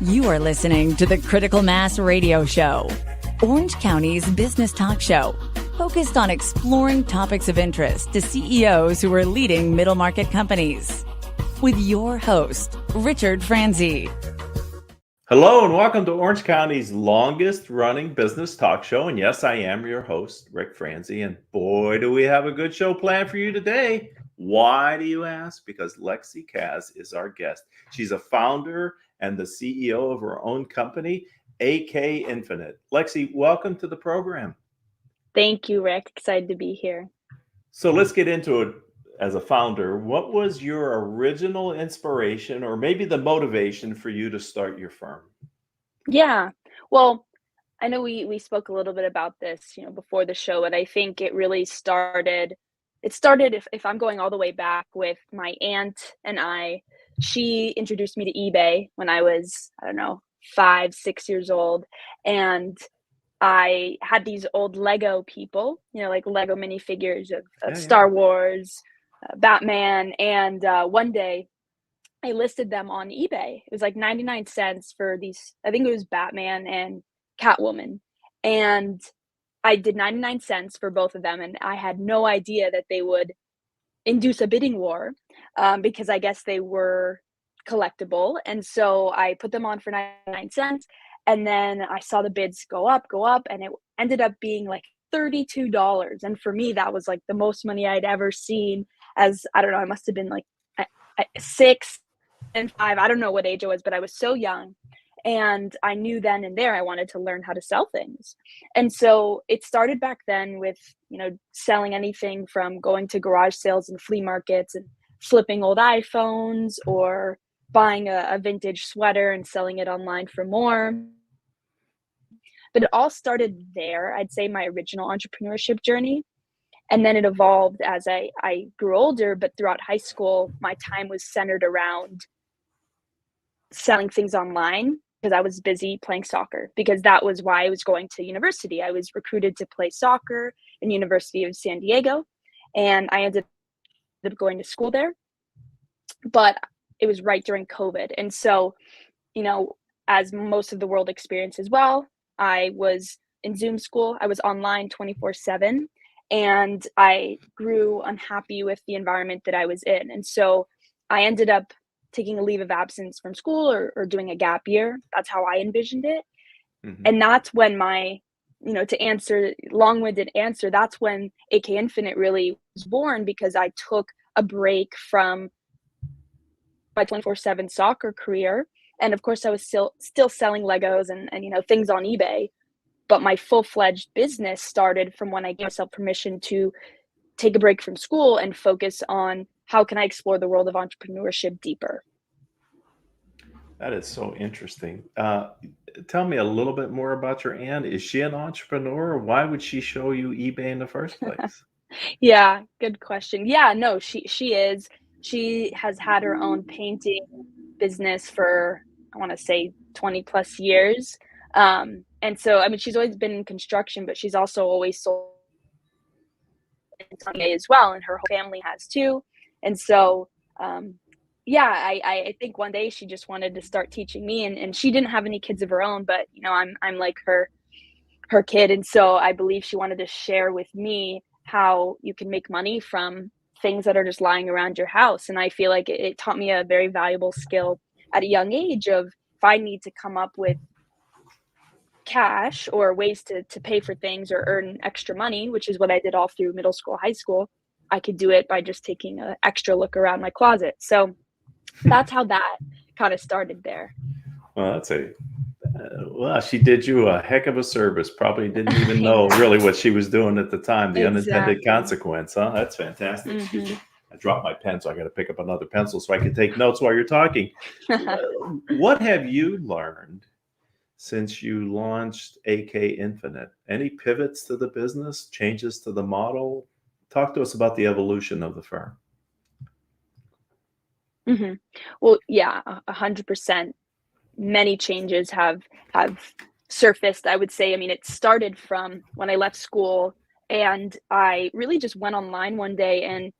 You are listening to the Critical Mass Radio Show, Orange County's business talk show, focused on exploring topics of interest to CEOs who are leading middle market companies. With your host, Richard Franzi. Hello and welcome to Orange County's longest running business talk show. And yes, I am your host, Rick Franzi. And boy, do we have a good show planned for you today. Why do you ask? Because Lexi Kaz is our guest. She's a founder and the CEO of her own company, AK Infinite. Lexi, welcome to the program. Thank you, Rick. Excited to be here. So let's get into it. As a founder, what was your original inspiration or maybe the motivation for you to start your firm? Yeah, well, I know we spoke a little bit about this, before the show, and I think it really started, if I'm going all the way back with my aunt and she introduced me to eBay when I was, 5, 6 years old. And I had these old Lego people, like Lego minifigures of Star Wars, Batman, and one day I listed them on eBay. It was like 99 cents for these, I think it was Batman and Catwoman, and I did 99 cents for both of them, and I had no idea that they would induce a bidding war, because I guess they were collectible, and so I put them on for 99 cents, and then I saw the bids go up, and it ended up being like $32, and for me that was like the most money I'd ever seen. As I don't know, I must have been like 6 and 5. I don't know what age I was, but I was so young. And I knew then and there I wanted to learn how to sell things. And so it started back then with, selling anything from going to garage sales and flea markets and flipping old iPhones or buying a vintage sweater and selling it online for more. But it all started there. I'd say my original entrepreneurship journey. And then it evolved as I grew older, but throughout high school, my time was centered around selling things online because I was busy playing soccer, because that was why I was going to university. I was recruited to play soccer in University of San Diego, and I ended up going to school there. But it was right during COVID. And so, as most of the world experienced as well, I was in Zoom school. I was online 24/7. And I grew unhappy with the environment that I was in. And so I ended up taking a leave of absence from school or doing a gap year. That's how I envisioned it. Mm-hmm. And that's when to answer, long-winded answer, that's when AK Infinite really was born, because I took a break from my 24/7 soccer career. And of course I was still selling Legos and things on eBay. But my full-fledged business started from when I gave myself permission to take a break from school and focus on how can I explore the world of entrepreneurship deeper. That is so interesting. Tell me a little bit more about your aunt. Is she an entrepreneur? Why would she show you eBay in the first place? Yeah, good question. Yeah, no, she is. She has had her own painting business for, I want to say, 20 plus years. And so, she's always been in construction, but she's also always sold in as well. And her whole family has too. And so, I think one day she just wanted to start teaching me, and she didn't have any kids of her own, but I'm like her kid. And so I believe she wanted to share with me how you can make money from things that are just lying around your house. And I feel like it taught me a very valuable skill at a young age of, if I need to come up with cash or ways to pay for things or earn extra money, which is what I did all through middle school, high school, I could do it by just taking an extra look around my closet. So that's how that kind of started there. Well, she did you a heck of a service. Probably didn't even know really what she was doing at the time. The unintended consequence, huh? That's fantastic. Mm-hmm. Excuse me. I dropped my pen, so I got to pick up another pencil so I can take notes while you're talking. What have you learned since you launched AK Infinite? Any pivots to the business, changes to the model? Talk to us about the evolution of the firm. Mm-hmm. Well, yeah, 100%. Many changes have surfaced, I would say. It started from when I left school, and I really just went online one day and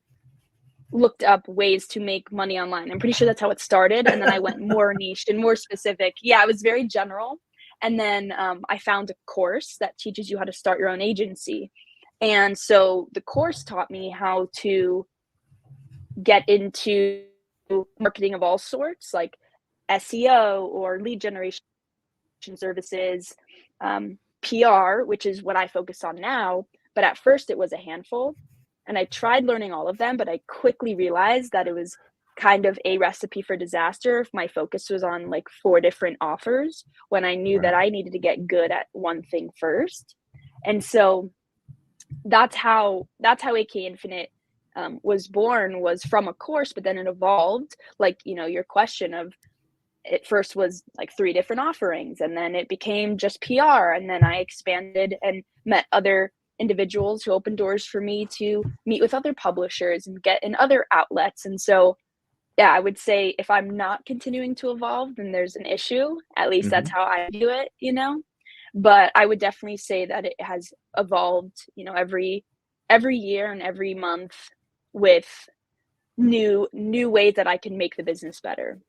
looked up ways to make money online. I'm pretty sure that's how it started, and then I went more niche and more specific. Yeah, it was very general, and then I found a course that teaches you how to start your own agency, and so the course taught me how to get into marketing of all sorts, like SEO or lead generation services, PR, which is what I focus on now. But at first, it was a handful. And I tried learning all of them, but I quickly realized that it was kind of a recipe for disaster if my focus was on like 4 different offers when I knew that Right. I needed to get good at one thing first. And so that's how AK Infinite was born, was from a course, but then it evolved. Like, your question of, it first was like 3 different offerings, and then it became just PR, and then I expanded and met other individuals who opened doors for me to meet with other publishers and get in other outlets. And so, yeah, I would say if I'm not continuing to evolve, then there's an issue. At least that's Mhm. how I view it. But I would definitely say that it has evolved, every year and every month, with new ways that I can make the business better.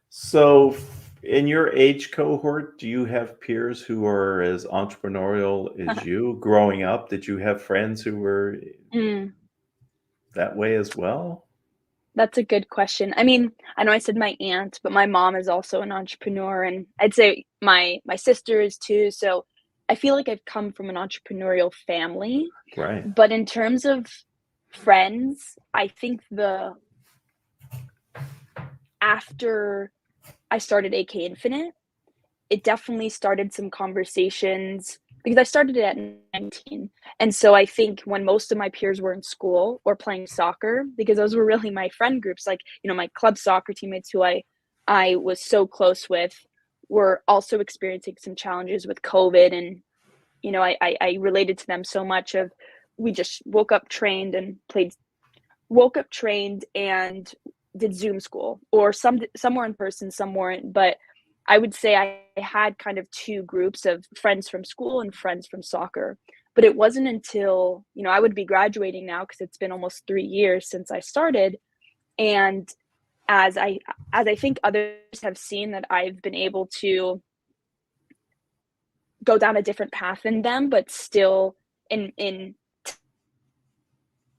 So, in your age cohort, do you have peers who are as entrepreneurial as you growing up? Did you have friends who were Mm. that way as well? That's a good question. I mean, I know I said my aunt, but my mom is also an entrepreneur, and I'd say my sister is too. So I feel like I've come from an entrepreneurial family. Right. But in terms of friends, I think the after I started AK Infinite, it definitely started some conversations because I started it at 19. And so I think when most of my peers were in school or playing soccer, because those were really my friend groups, like, my club soccer teammates who I was so close with, were also experiencing some challenges with COVID. And, I related to them so much of, we just woke up, trained, and did Zoom school, or some were in person, some weren't. But I would say I had kind of 2 groups of friends from school and friends from soccer. But it wasn't until, I would be graduating now because it's been almost 3 years since I started. And as I as I think others have seen that I've been able to go down a different path than them, but still, in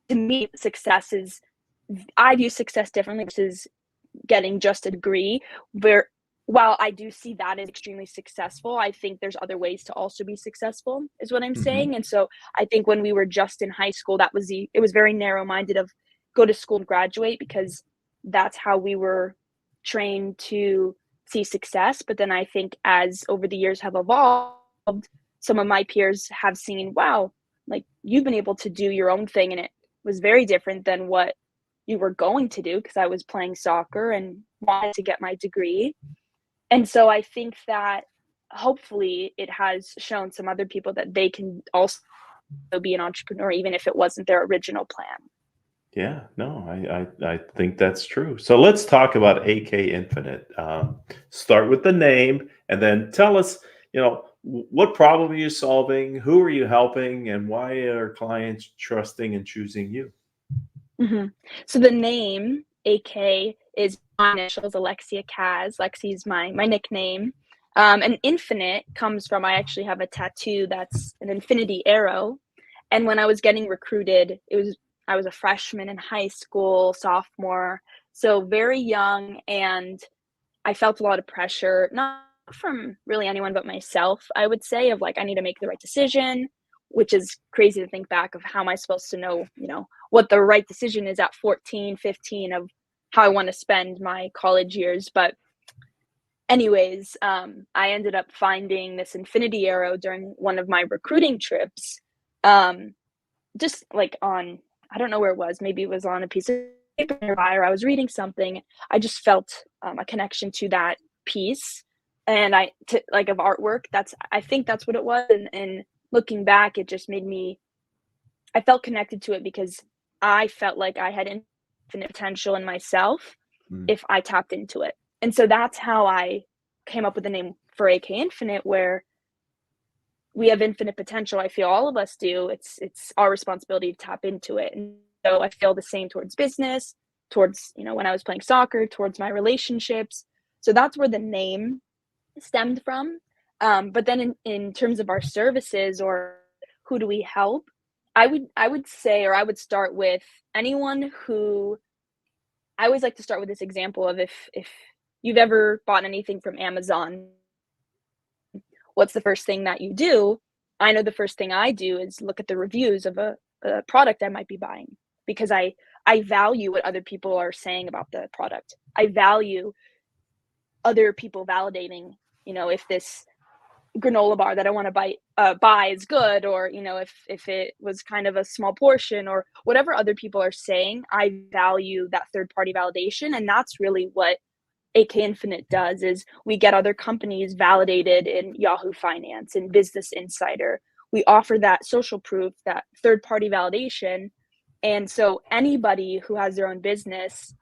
to me, success is, I view success differently versus getting just a degree. Where while I do see that as extremely successful, I think there's other ways to also be successful, is what I'm Mhm. saying. And so I think when we were just in high school, it was very narrow-minded of go to school and graduate, because that's how we were trained to see success. But then I think as over the years have evolved, some of my peers have seen, wow, like, you've been able to do your own thing, and it was very different than what you were going to do, because I was playing soccer and wanted to get my degree. And so I think that hopefully it has shown some other people that they can also be an entrepreneur, even if it wasn't their original plan. Yeah, no, I think that's true. So let's talk about AK Infinite. Start with the name, and then tell us, what problem are you solving, who are you helping, and why are clients trusting and choosing you? Mhm. So the name AK is my initials, Alexia Kaz. Lexi is my nickname. And infinite comes from, I actually have a tattoo that's an infinity arrow. And when I was getting recruited, I was a freshman in high school, sophomore, so very young, and I felt a lot of pressure, not from really anyone but myself, I would say, of like, I need to make the right decision, which is crazy to think back of how am I supposed to know, what the right decision is at 14, 15, of how I want to spend my college years. But anyways, I ended up finding this infinity arrow during one of my recruiting trips. Um, just like on, I don't know where it was, maybe it was on a piece of paper nearby, or I was reading something. I just felt a connection to that piece, and like, of artwork. I think that's what it was. And looking back, it just made me, I felt connected to it because I felt like I had infinite potential in myself Mm. if I tapped into it. And so that's how I came up with the name for AK Infinite, where we have infinite potential. I feel all of us do. It's our responsibility to tap into it. And so I feel the same towards business, towards, when I was playing soccer, towards my relationships. So that's where the name stemmed from. But then in terms of our services or who do we help, I would say, or I would start with anyone who I always like to start with this example of if you've ever bought anything from Amazon, what's the first thing that you do? I know the first thing I do is look at the reviews of a product I might be buying because I value what other people are saying about the product. I value other people validating, if this granola bar that I want to buy is good, or if it was kind of a small portion, or whatever other people are saying. I value that third party validation, and that's really what AK Infinite does. Is we get other companies validated in Yahoo Finance and Business Insider. We offer that social proof, that third party validation, and so anybody who has their own business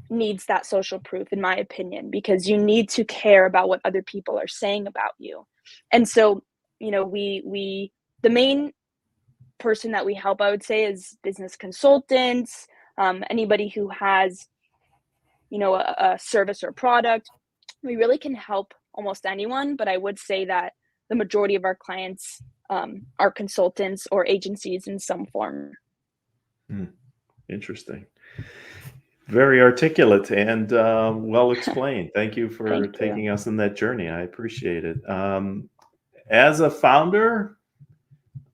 needs that social proof, in my opinion, because you need to care about what other people are saying about you. And so, we the main person that we help, I would say, is business consultants, anybody who has, a service or product. We really can help almost anyone, but I would say that the majority of our clients are consultants or agencies in some form. Interesting. Very articulate and well explained. Thank you for taking us on that journey. I appreciate it. As a founder,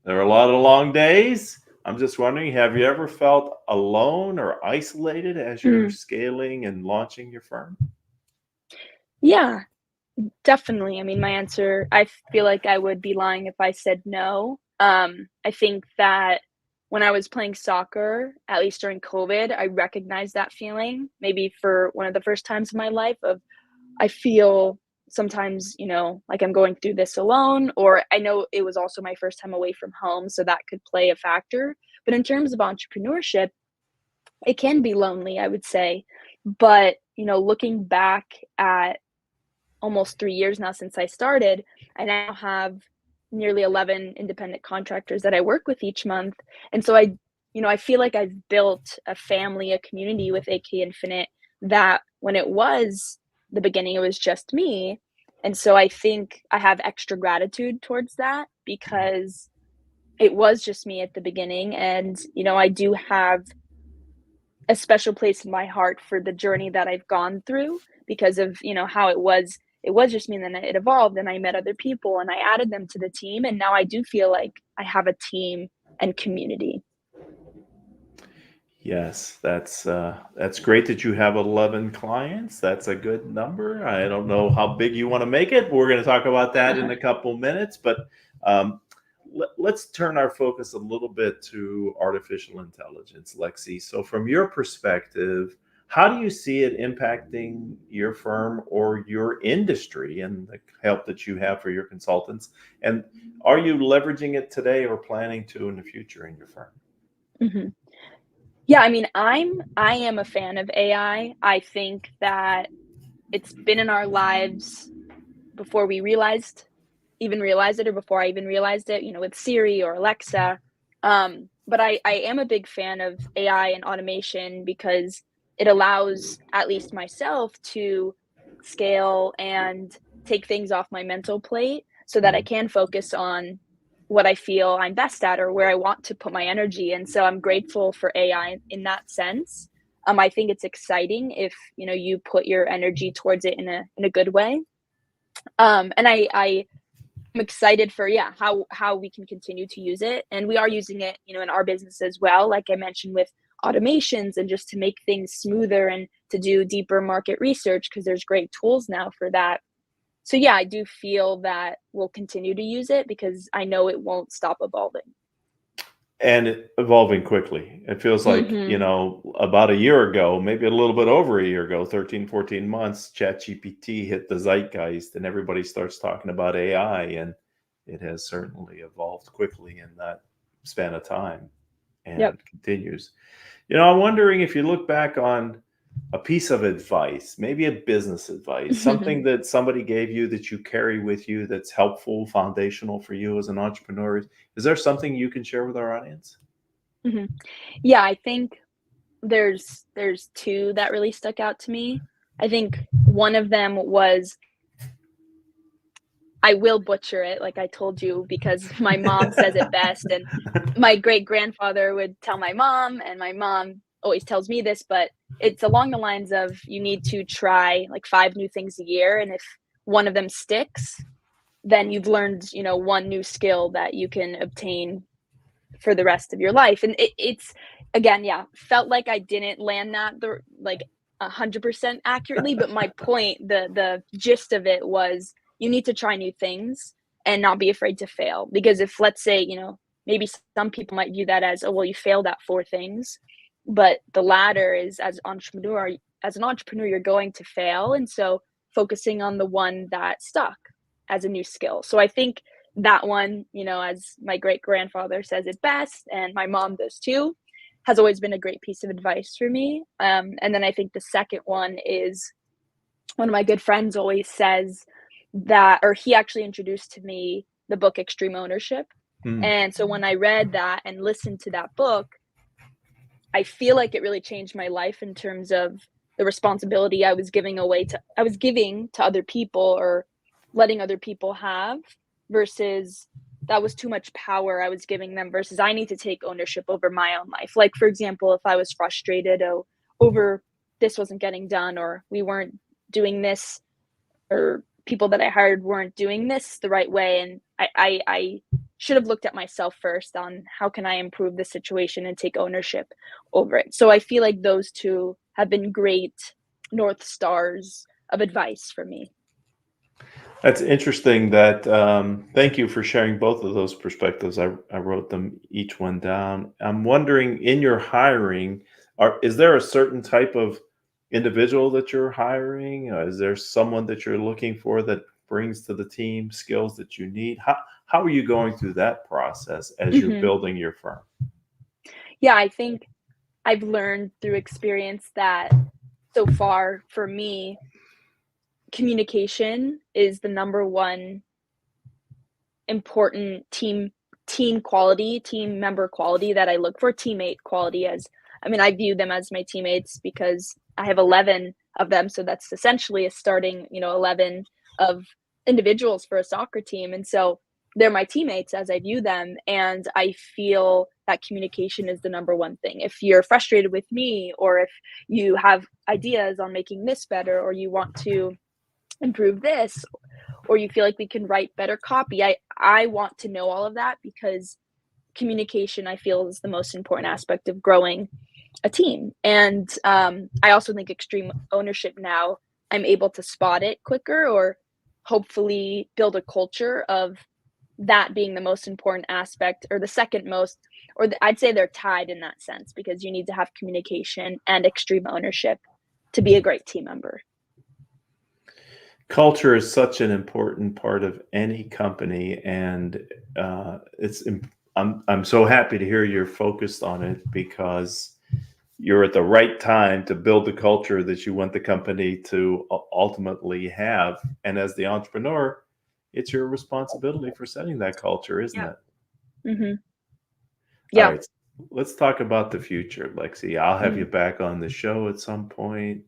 there are a lot of long days. I'm just wondering, have you ever felt alone or isolated as you're scaling and launching your firm? Yeah, definitely. I mean, my answer, I feel like I would be lying if I said no. I think that when I was playing soccer, at least during COVID, I recognized that feeling, maybe for one of the first times in my life of I feel sometimes, like I'm going through this alone, or I know it was also my first time away from home, so that could play a factor. But in terms of entrepreneurship, it can be lonely, I would say. But, looking back at almost 3 years now since I started, I now have nearly 11 independent contractors that I work with each month. And so I feel like I've built a family, a community with AK Infinite that when it was the beginning, it was just me. And so I think I have extra gratitude towards that because it was just me at the beginning. And, I do have a special place in my heart for the journey that I've gone through because of, how it was just me, and then it evolved and I met other people and I added them to the team. And now I do feel like I have a team and community. Yes, that's great that you have 11 clients. That's a good number. I don't know how big you want to make it. We're going to talk about that in a couple minutes, but let's turn our focus a little bit to artificial intelligence, Lexi. So from your perspective, how do you see it impacting your firm or your industry and the help that you have for your consultants? And are you leveraging it today or planning to in the future in your firm? Mhm. Yeah, I mean, I am a fan of AI. I think that it's been in our lives before we even realized it, or before I even realized it, with Siri or Alexa. But I am a big fan of AI and automation because it allows at least myself to scale and take things off my mental plate so that I can focus on what I feel I'm best at or where I want to put my energy. And so I'm grateful for AI in that sense. I think it's exciting if you put your energy towards it in a good way. And I'm excited for how we can continue to use it, and we are using it in our business as well, like I mentioned, with automations and just to make things smoother and to do deeper market research because there's great tools now for that. So yeah, I do feel that we'll continue to use it because I know it won't stop evolving. And evolving quickly. It feels like, about a year ago, maybe a little bit over a year ago, 13, 14 months, ChatGPT hit the zeitgeist and everybody starts talking about AI. And it has certainly evolved quickly in that span of time and continues. I'm wondering if you look back on a piece of advice, maybe a business advice, something that somebody gave you that you carry with you that's helpful, foundational for you as an entrepreneur. Is there something you can share with our audience? hmm Yeah, I think there's two that really stuck out to me. I think one of them was, I will butcher it, like I told you, because my mom says it best, and my great-grandfather would tell my mom, and my mom always tells me this, but it's along the lines of you need to try, like, 5 new things a year, and if one of them sticks, then you've learned, one new skill that you can obtain for the rest of your life. And it's again, yeah, felt like I didn't land that 100% accurately, but my point, the gist of it was you need to try new things and not be afraid to fail. Because if, let's say, maybe some people might view that as, oh well, you failed at 4 things, but the latter is, as an entrepreneur, you're going to fail. And so focusing on the one that stuck as a new skill. So I think that one, as my great grandfather says it best, and my mom does too, has always been a great piece of advice for me. And then I think the second one is, one of my good friends always says that, or he actually introduced to me the book Extreme Ownership. Hmm. And so when I read that and listened to that book, I feel like it really changed my life in terms of the responsibility I was giving to other people, or letting other people have, versus that was too much power I was giving them, versus I need to take ownership over my own life. Like, for example, if I was frustrated over this wasn't getting done, or we weren't doing this, or people that I hired weren't doing this the right way, and I should have looked at myself first on how can I improve the situation and take ownership over it. So I feel like those two have been great North Stars of advice for me. That's interesting. Thank you for sharing both of those perspectives. I wrote them each one down. I'm wondering, in your hiring, is there a certain type of individual that you're hiring? Is there someone that you're looking for that brings to the team skills that you need? How are you going through that process as you're hmm building your firm? Yeah, I think I've learned through experience that so far for me, communication is the number one important team member quality that I look for. Teammate quality, as I mean, I view them as my teammates because I have 11 of them, so that's essentially a starting, 11 of individuals for a soccer team. And so they're my teammates as I view them, and I feel that communication is the number one thing. If you're frustrated with me, or if you have ideas on making this better, or you want to improve this, or you feel like we can write better copy, I want to know all of that, because communication, I feel, is the most important aspect of growing a team. And I also think extreme ownership now, I'm able to spot it quicker, or hopefully build a culture of that being the most important aspect, or the second most, or I'd say they're tied in that sense, because you need to have communication and extreme ownership to be a great team member. Culture is such an important part of any company, and I'm so happy to hear you're focused on it, because you're at the right time to build the culture that you want the company to ultimately have. And as the entrepreneur, it's your responsibility for setting that culture, isn't Yeah. it? hmm All Yeah. right, let's talk about the future, Lexi. I'll have you Mhm. back on the show at some point.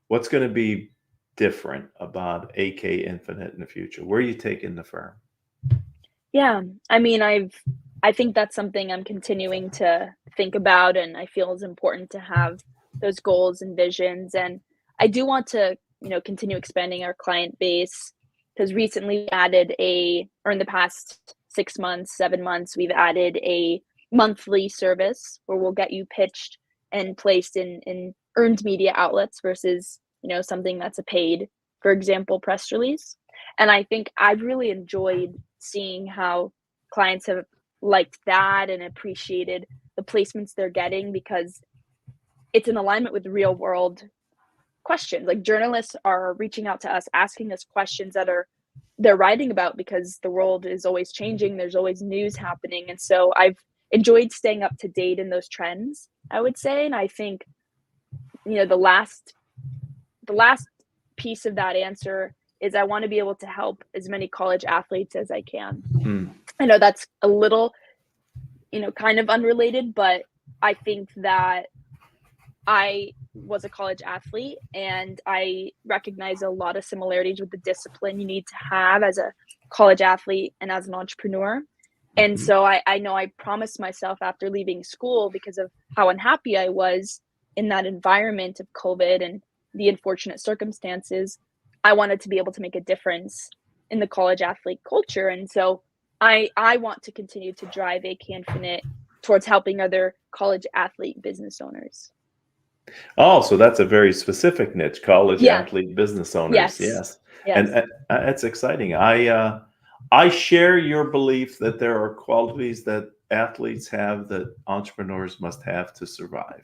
What's going to be different about AK Infinite in the future? Where are you taking the firm? Yeah. I mean, I think that's something I'm continuing to think about, and I feel is important to have those goals and visions. And I do want to, continue expanding our client base, because recently we added or in the past 6 months, 7 months, we've added a monthly service where we'll get you pitched and placed in earned media outlets, versus, something that's a paid, for example, press release. And I think I've really enjoyed seeing how clients have liked that and appreciated the placements they're getting, because it's in alignment with real world questions. Like, journalists are reaching out to us, asking us questions that they're writing about, because the world is always changing. There's always news happening. And so I've enjoyed staying up to date in those trends, I would say. And I think, the last piece of that answer is I want to be able to help as many college athletes as I can. Hmm. I know that's a little, kind of unrelated, but I think that I was a college athlete, and I recognize a lot of similarities with the discipline you need to have as a college athlete and as an entrepreneur. And Mhm. so I know I promised myself after leaving school, because of how unhappy I was in that environment of COVID and the unfortunate circumstances, I wanted to be able to make a difference in the college athlete culture. And so I want to continue to drive AK Infinite towards helping other college athlete business owners. Oh, so that's a very specific niche, college Yeah. athlete business owners. Yes. Yes. And Yes. that's exciting. I share your belief that there are qualities that athletes have that entrepreneurs must have to survive.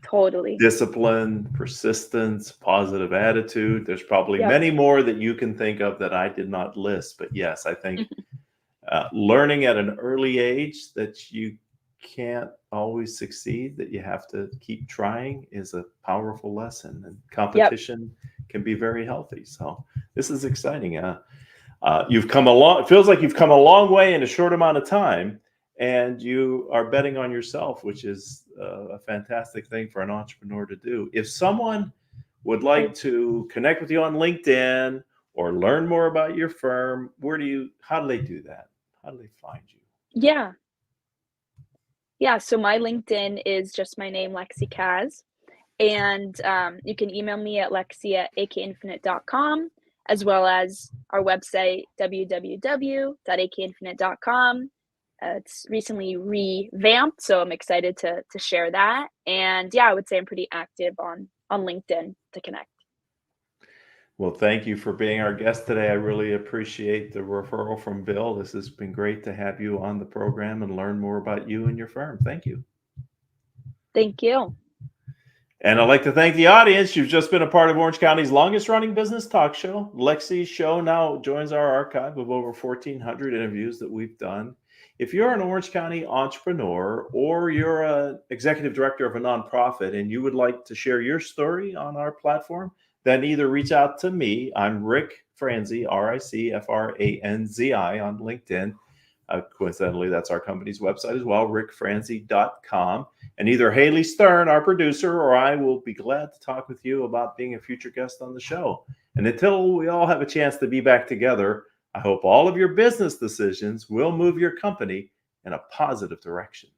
Totally. Discipline, persistence, positive attitude. There's probably Yep. many more that you can think of that I did not list. But yes, I think learning at an early age that you can't always succeed, that you have to keep trying, is a powerful lesson. And Yep. competition can be very healthy. So this is exciting. You've come a long. It feels like you've come a long way in a short amount of time, and you are betting on yourself, which is a fantastic thing for an entrepreneur to do. If someone would like to connect with you on LinkedIn or learn more about your firm, how do they do that? How do they find you? Yeah. Yeah. So my LinkedIn is just my name, Lexi Kaz. And you can email me at lexi@akinfinite.com, as well as our website, www.akinfinite.com. It's recently revamped, so I'm excited to share that. And yeah, I would say I'm pretty active on LinkedIn to connect. Well, thank you for being our guest today. I really appreciate the referral from Bill. This has been great to have you on the program and learn more about you and your firm. Thank you. Thank you. And I'd like to thank the audience. You've just been a part of Orange County's longest running business talk show. Lexi's show now joins our archive of over 1,400 interviews that we've done. If you're an Orange County entrepreneur or you're an executive director of a nonprofit and you would like to share your story on our platform, then either reach out to me. I'm Rick Franzi, RICFRANZI on LinkedIn. Coincidentally, that's our company's website as well, rickfranzi.com. And either Haley Stern, our producer, or I will be glad to talk with you about being a future guest on the show. And until we all have a chance to be back together, I hope all of your business decisions will move your company in a positive direction.